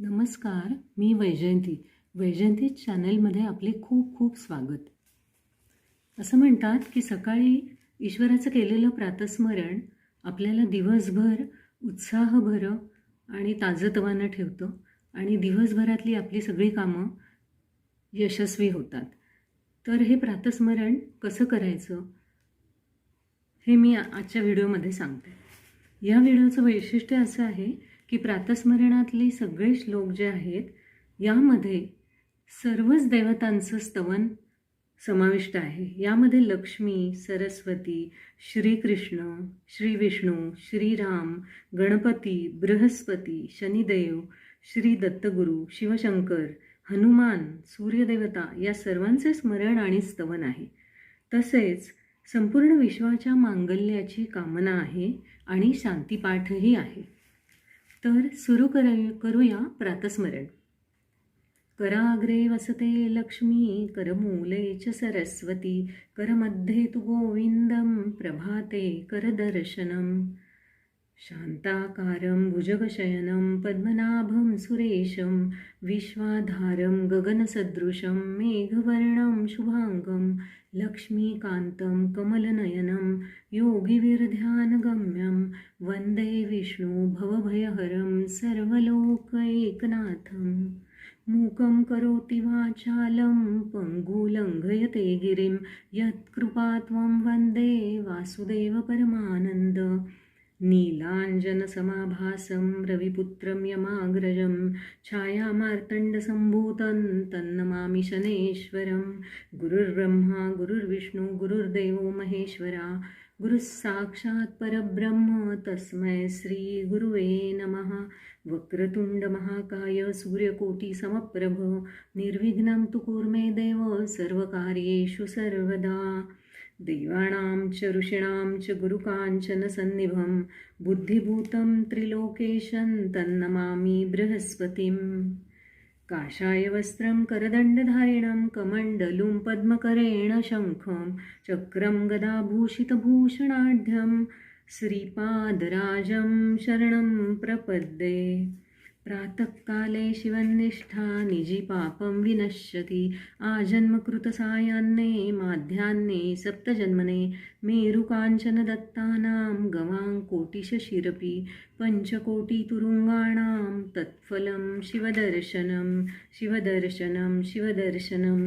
नमस्कार, मी वैजयंती चॅनलमध्ये आपले खूप खूप स्वागत. असं म्हणतात की सकाळी ईश्वराचं केलेलं प्रातस्मरण आपल्याला दिवसभर उत्साहभर आणि ताजंतवानं ठेवतं आणि दिवसभरातली आपली सगळी कामं यशस्वी होतात. तर हे प्रातस्मरण कसं करायचं हे मी आजच्या व्हिडिओमध्ये सांगते. या व्हिडिओचं वैशिष्ट्य असं आहे की प्रातस्मरणातले सगळे श्लोक जे आहेत यामध्ये सर्वच देवतांचं स्तवन समाविष्ट आहे. यामध्ये लक्ष्मी, सरस्वती, श्रीकृष्ण, श्री विष्णू, श्रीराम, गणपती, बृहस्पती, शनिदेव, श्री दत्तगुरू, शिवशंकर, हनुमान, सूर्यदेवता या सर्वांचे स्मरण आणि स्तवन आहे. तसेच संपूर्ण विश्वाच्या मांगल्याची कामना आहे आणि शांतीपाठही आहे. तर सुरू करूया प्रातस्मरण. कराग्रे वसते लक्ष्मी, करमूले च सरस्वती, करमध्ये तु गोविंदं, प्रभाते करदर्शनम्. शांताकारं भुजगशयनं पद्मनाभं सुरेशं, विश्वाधारं गगनसदृशं मेघवर्णं शुभांगं, लक्ष्मीकान्तं कमलनयनं योगिविरध्यानगम्यं, वन्दे विष्णु भवभयहरं सर्वलोकैकनाथं. मूकं करोति वाचालं पङ्गुलङ्घयते गिरिं, यत्कृपात्वं वन्दे वासुदेव परमानन्द. नीलाञ्जनसमाभासं रविपुत्रं यमाग्रजं, छायामार्तण्डसम्भूतं तन्नमामि शनेश्वरं. गुरुर्ब्रह्मा गुरुर्विष्णु गुरुर्देवो महेश्वरा, गुरुः साक्षात् परब्रह्म तस्मै श्रीगुरुवे नमः. वक्रतुंड महाकाय सूर्यकोटिसमप्रभ, निर्विघ्नं तु कुरु मे देव सर्वकार्येषु सर्वदा. देवानां च ऋषीणां च गुरुकाञ्चनसन्निभं, बुद्धिभूतं त्रिलोकेशं तन्नमामि बृहस्पतिं. काषाय वस्त्रं करदण्डधारिणं, कमण्डलुं पद्मकरेण शङ्खं, चक्रं गदाभूषितभूषणाढ्यं, श्रीपादराजं शरणं प्रपद्ये. प्रातःकाले शिवन्निष्ठा निजिपापं विनश्यति, आजन्मकृतसायान्ने माध्याह्ने सप्तजन्मने. मेरुकाञ्चनदत्तानां गवाङ्कोटिशशिरपि, पञ्चकोटितुरुङ्गाणां तत्फलं शिवदर्शनं शिवदर्शनं शिवदर्शनं.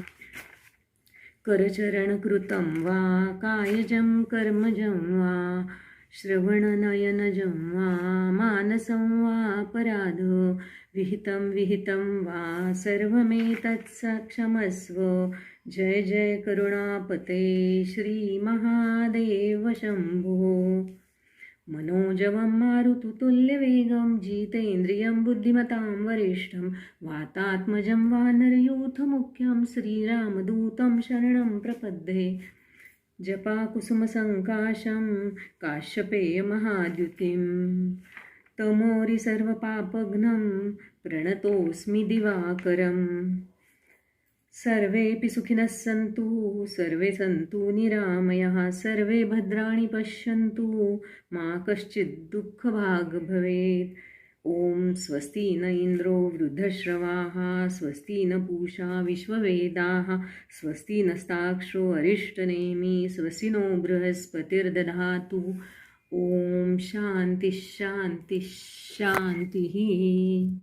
करचरणकृतं वा कायजं कर्मजं वा, श्रवणनयनजं वा मानसं वा विहितं वा सर्वमेतत्सक्षमस्व. जय जय करुणापते श्रीमहादेव शम्भो. मनोजवं मारुततुल्यवेगं, जितेन्द्रियं बुद्धिमतां वरिष्ठं, वातात्मजं वानरयूथमुख्यं, श्रीरामदूतं शरणं प्रपद्ये. जपाकुसुमसङ्काशं काश्यपेयमहाद्युतिं, तमोरि सर्वपापघ्नं प्रणतोऽस्मि दिवाकरं. सर्वेऽपि सुखिनः सन्तु सर्वे सन्तु निरामयाः, सर्वे भद्राणि पश्यन्तु मा कश्चित् दुःखभाग् भवेत्. ॐ स्वस्ति न इन्द्रो वृद्धश्रवाः, स्वस्ति न पूषा विश्ववेदाः, स्वस्ति नस्ताक्षो अरिष्टनेमि, स्वस्ति नो बृहस्पतिर्दधातु. ॐ शान्तिः शान्तिः शान्तिः.